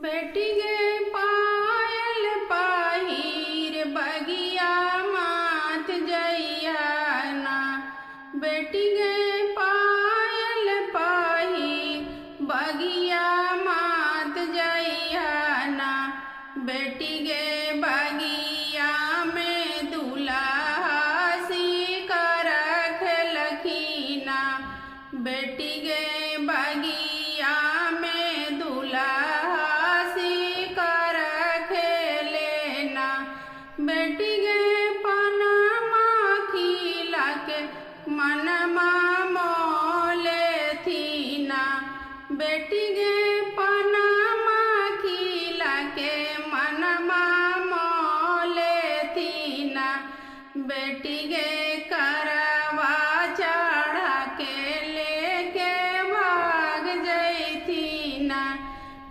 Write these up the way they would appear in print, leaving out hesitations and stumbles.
बेटी गे पायल पहिर बगिया माथ जइया ना। बेटी गे पायल पहिर बगिया माथ जइया ना। बेटी गे बगिया में दूल्हा सिकर खेलखिना। बेटी गे बगिया में दूल्हा बेटी गे पनमा खिला के मनमा मोले थीना। बेटी गे पनमा खिला के मनमा मोले थीना। बेटी गे करवा चढ़ा के लेके भाग जैथीना।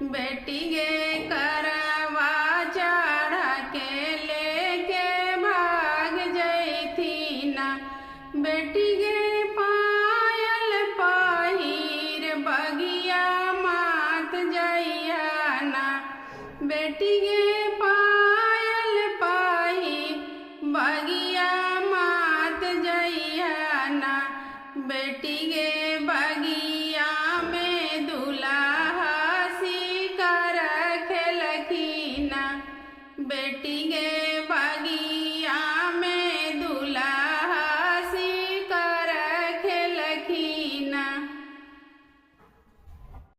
बेटी गे करवा चढ़ा के बेटी गे पायल पहिर बगिया माथ जइया ना। बेटी गे पायल पहिर बगिया माथ जइया ना। बेटी गे बगिया में दूल्हा सिकर खेलखिना। बेटी गे